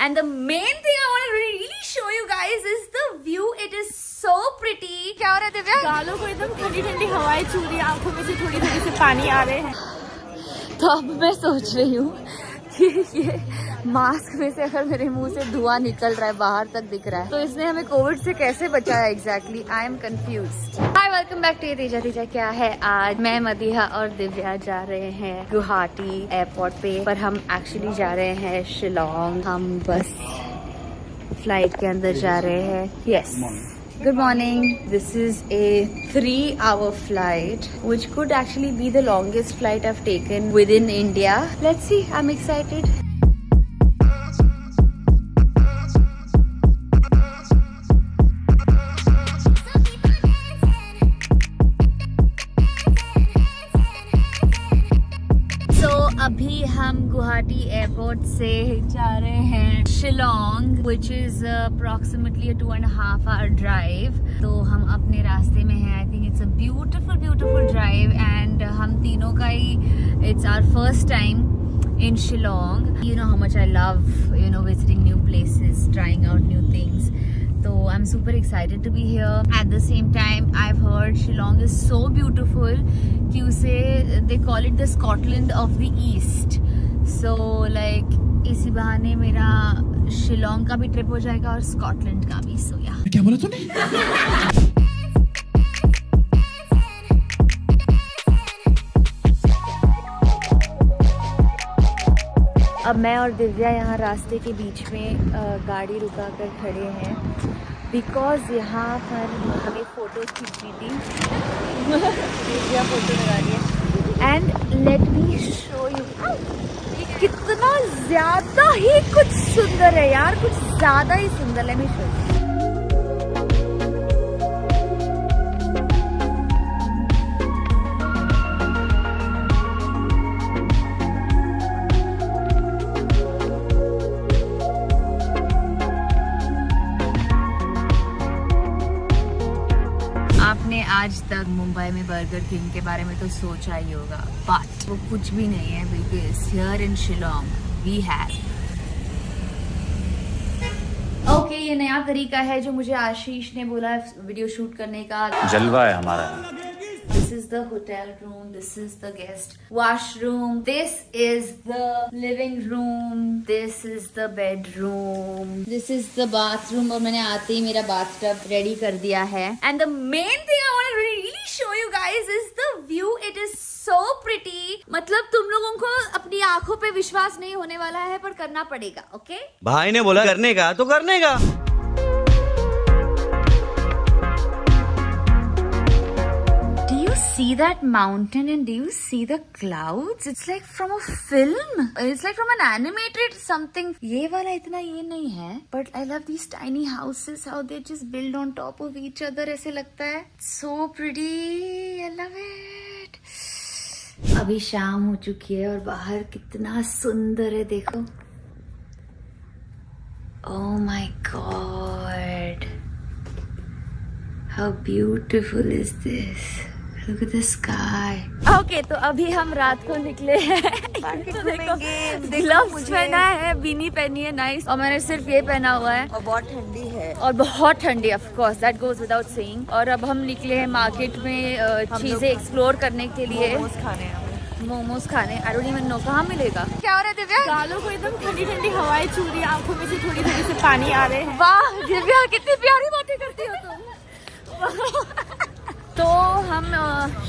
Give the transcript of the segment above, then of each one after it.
And the main thing I want to really show you guys is the view. It is so pretty. क्या हो रहा है दिव्या? गालों को एकदम ठंडी ठंडी हवाएं छू रही है, आंखों में से थोड़ी थोड़ी से पानी आ रहे हैं। तो अब मैं सोच रही हूँ कि ये मास्क में से अगर मेरे मुंह से धुआं निकल रहा है, बाहर तक दिख रहा है, तो इसने हमें कोविड से कैसे बचाया exactly? I am confused. Hi, welcome back to Teja. Teja क्या है, आज मैं, मदीहा और दिव्या जा रहे हैं गुवाहाटी एयरपोर्ट पे, पर हम एक्चुअली जा रहे हैं शिलोंग। हम बस फ्लाइट के अंदर जा रहे हैं। Yes, good morning. This is a 3-hour flight which could actually be the longest flight I've taken within India. Let's see, I'm excited. अभी हम गुवाहाटी एयरपोर्ट से जा रहे हैं Shillong, which is approximately a 2.5 hour drive. तो हम अपने रास्ते में हैं। I think it's a beautiful drive and हम तीनों का ही it's our first time in Shillong. You know how much I love, visiting new places, trying out new things. So I'm super excited to be here. At the same time, I've heard Shillong is so beautiful कि उसे they call it the Scotland of the East. So like इसी बहाने मेरा शिलोंग का भी trip हो जाएगा और स्कॉटलैंड का भी। So yeah. क्या बोला तूने? अब मैं और दिव्या यहाँ रास्ते के बीच में गाड़ी रुका कर खड़े हैं बिकॉज यहाँ पर हमें फोटोज खींचनी थी। दिव्या फोटो लगा रही है and let me show you कितना ज्यादा ही कुछ सुंदर है यार, कुछ ज्यादा ही सुंदर। Let me show you. आपने आज तक मुंबई में बर्गर किंग के बारे में तो सोचा ही होगा, बट वो कुछ भी नहीं है because here in Shillong we have okay. ये नया तरीका है जो मुझे आशीष ने बोला वीडियो शूट करने का। जलवा है हमारा। This is the hotel room, this is the guest washroom, this is the living room, this is the bedroom, this is the bathroom। और मैंने आते ही मेरा bathtub ready कर दिया है। And the main thing I want to really show you guys is the view. It is so pretty. मतलब तुम लोगों को अपनी आंखों पे विश्वास नहीं होने वाला है, पर करना पड़ेगा। ओके, भाई ने बोला करने का तो करने का। See that mountain and do you see the clouds? It's like from a film. It's like from an animated something. ये वाला इतना ये नहीं है, but I love these tiny houses, how they just build on top of each other. ऐसे लगता है so pretty. I love it. अभी शाम हो चुकी है और बाहर कितना सुंदर है, देखो। Oh my God. How beautiful is this? Look at the sky. Okay, तो अभी हम रात को निकले हैं। तो देखो, ग्लव्स पहना है, बीनी पहनी है, नाइस। और मैंने सिर्फ ये पहना हुआ है। और बहुत ठंडी है। और बहुत ठंडी, of course, that goes without saying. और अब हम निकले हैं मार्केट में चीजें एक्सप्लोर करने के लिए। मोमोज खाने। आई डोंट इवन नो कहाँ मिलेगा। क्या हो रहा है दिव्या? गालों को एकदम ठंडी ठंडी हवाएं छू रही है, आंखों में से थोड़ी थोड़ी से पानी आ रहे हैं। वाह दिव्या, कितनी प्यारी बातें करती हो तुम। तो हम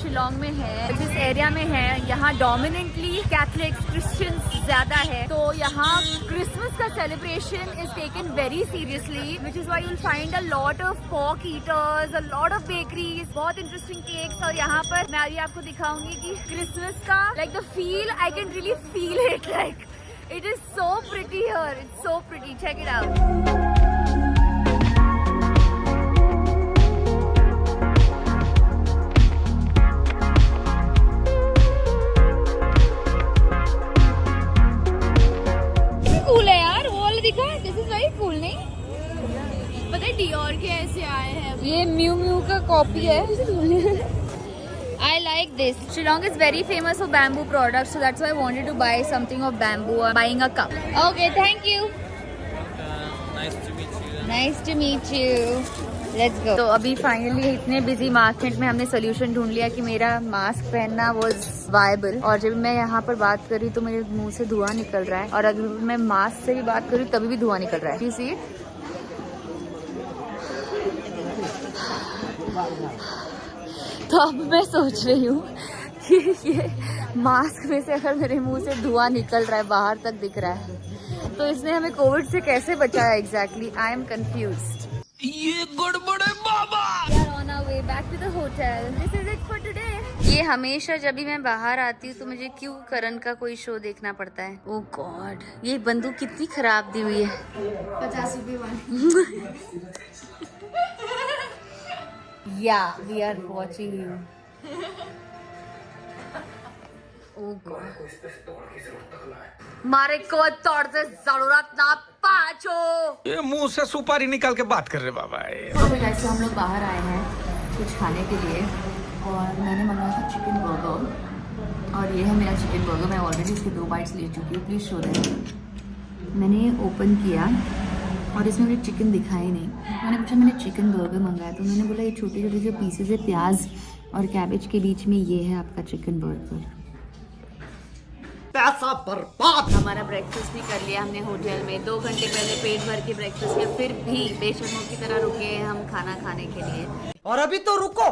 शिलोंग में हैं, जिस एरिया में हैं, यहाँ डोमिनेंटली कैथलिक्स, क्रिश्चियंस ज्यादा है। तो यहाँ क्रिसमस का celebration is taken very seriously, which is why you will find a lot of pork eaters, a lot of bakeries, बहुत इंटरेस्टिंग केक्स। और यहाँ पर मैं अभी आपको दिखाऊंगी कि क्रिसमस का like the feel, I can really feel it, like it is so pretty here, it's so pretty, check it out. पता है डियोर के ऐसे आए हैं, ये म्यू म्यू का कॉपी है। I like this. Shillong is very famous for bamboo products, so that's why I wanted to buy something of bamboo. I'm buying a cup. Okay, thank you. Nice to meet you, let's go. तो अभी finally इतने busy market में हमने solution ढूंढ लिया कि मेरा mask पहनना वाज वायबल। और जब मैं यहाँ पर बात कर रही हूँ तो मेरे मुंह से धुआं निकल रहा है, और अगर मैं मास्क से भी बात कर रही हूँ तभी भी धुआं निकल रहा है। You see it? तो अब मैं सोच रही हूँ कि ये मास्क में से अगर मेरे मुंह से धुआं निकल रहा है, बाहर तक दिख रहा है, तो इसने हमें कोविड से कैसे बचाया एग्जैक्टली? I am confused. ये गड़बड़ है बाबा। We are on our way back to the hotel. This is it for today. ये हमेशा जब भी मैं बाहर आती हूँ तो मुझे क्यों करण का कोई शो देखना पड़ता है। ओह गॉड, ये बंदूक कितनी खराब दी हुई है। 50 रुपए वाली। Yeah, we are watching you. Oh God. मारे को तोड़ से जरूरत ना पाछो। ये मुंह से सुपारी निकाल के बात कर रहे बाबा। तो वैसे हम लोग बाहर आए हैं कुछ खाने के लिए, और मैंने मंगाया था चिकन बर्गर, और ये है मेरा चिकन बर्गर। मैं ऑलरेडी इसके 2 बाइट्स ले चुकी हूँ, प्लीज़ शो दें। मैंने ओपन किया और इसमें मुझे चिकन दिखा ही नहीं। मैंने पूछा मैंने चिकन बर्गर मंगाया, तो उन्होंने बोला ये छोटे छोटे जो पीसेज है प्याज और कैबेज के बीच में, ये है आपका चिकन बर्गर। पैसा बर्बाद। हमारा ब्रेकफास्ट भी कर लिया हमने होटल में। 2 घंटे पहले पेट भर के ब्रेकफास्ट किया, फिर भी बेशर्मों की तरह रुके हैं हम खाना खाने के लिए। और अभी तो रुको,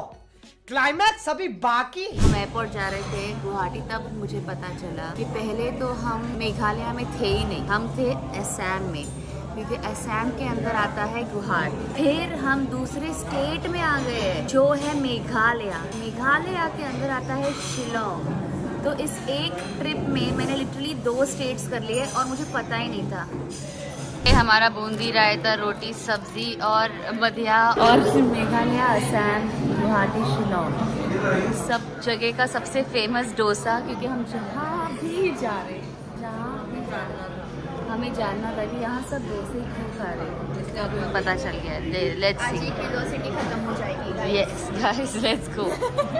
क्लाइमैक्स अभी बाकी। हम एयरपोर्ट जा रहे थे गुवाहाटी, तब मुझे पता चला कि पहले तो हम मेघालय में थे ही नहीं, हम थे असम में, क्योंकि असम के अंदर आता है गुवाहाटी। फिर हम दूसरे स्टेट में आ गए जो है मेघालय। मेघालय के अंदर आता है शिलोंग। तो इस एक ट्रिप में मैंने लिटरली 2 स्टेट्स कर लिए और मुझे पता ही नहीं था। ये हमारा बूंदी, रायता, रोटी, सब्जी और मधिया, और मेघालय, असम, गुवाहाटी, शिलोंग, सब जगह का सबसे फेमस डोसा। क्योंकि हम जहाँ भी जा रहे हैं, जहाँ भी जा रहे हैं, हमें जानना था कि यहाँ सब डोसे क्यों खा रहे हैं, जिसका अभी पता चल गया। Let's see. 2 सिटी खत्म हो जाएगी। Yes guys, let's go.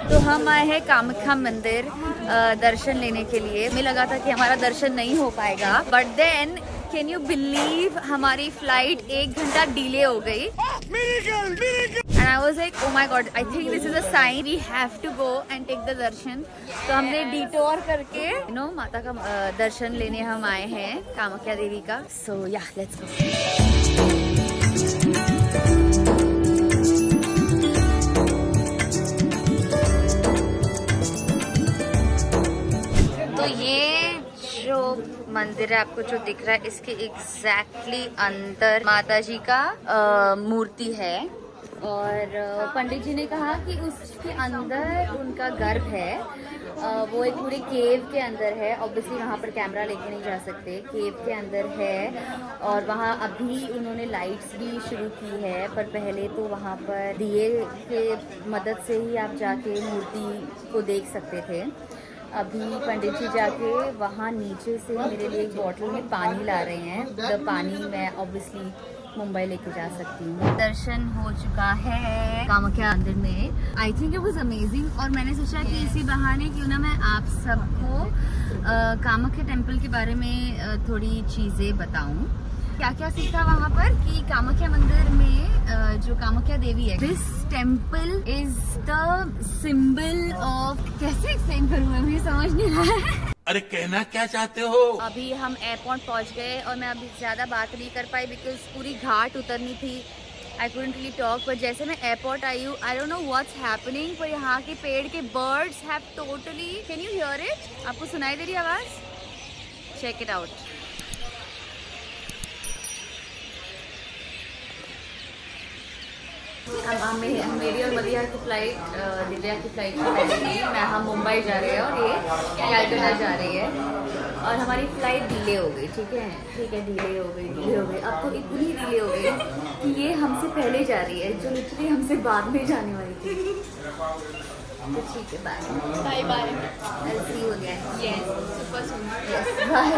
तो हम आए हैं कामाख्या मंदिर दर्शन लेने के लिए। हमें लगा था कि हमारा दर्शन नहीं हो पाएगा, but then can you believe हमारी फ्लाइट 1 घंटा डिले हो गई। And I was like, oh my God, I think this is a sign we have to go and take the दर्शन। तो हमने डिटोर करके माता का दर्शन लेने हम आए हैं, कामाख्या देवी का। So yeah, let's go। तो ये जो मंदिर है आपको जो दिख रहा है, इसके एग्जैक्टली अंदर माता जी का मूर्ति है, और पंडित जी ने कहा कि उसके अंदर उनका गर्भ है। वो एक पूरे केव के अंदर है। ऑब्वियसली वहाँ पर कैमरा लेके नहीं जा सकते, केव के अंदर है। और वहाँ अभी उन्होंने लाइट्स भी शुरू की है, पर पहले तो वहाँ पर दिए के मदद से ही आप जाके मूर्ति को देख सकते थे। अभी पंडित जी जाके वहाँ नीचे से मेरे लिए एक बॉटल में पानी ला रहे हैं। तो पानी मैं ऑब्वियसली मुंबई लेके जा सकती हूँ। दर्शन हो चुका है कामाख्या मंदिर में। I think it was amazing. और मैंने सोचा कि इसी बहाने क्यों ना मैं आप सबको कामाख्या टेम्पल के बारे में थोड़ी चीज़ें बताऊँ। क्या क्या सीखा वहाँ पर कि कामाख्या मंदिर में जो कामाख्या देवी है, this temple is the symbol of, कैसे एक्सप्लेन करूँ मैं, मुझे समझ नहीं आ रहा है। अरे कहना क्या चाहते हो? अभी हम एयरपोर्ट पहुंच गए और मैं अभी ज़्यादा बात नहीं कर पाई बिकॉज पूरी घाट उतरनी थी। I couldn't really talk. पर जैसे मैं एयरपोर्ट आई हूँ, I don't know what's happening, पर यहाँ के पेड़ के birds have totally, can you hear it? आपको सुनाई दे रही आवाज़? Check it out. मेरी और मदिया की फ्लाइट, दिव्या की फ्लाइट से पहले ही हम मुंबई जा रहे हैं और ये कैलकाटा जा रही है, और हमारी फ्लाइट डिले हो गई। ठीक है, डिले हो गई। अब तो इतनी डिले हो गई कि ये हमसे पहले जा रही है, जो लिटरली हमसे बाद में जाने वाली थी। तो ठीक है, बाय बाय। सी हो गया। यस, सुपर सुन। Yes, bye.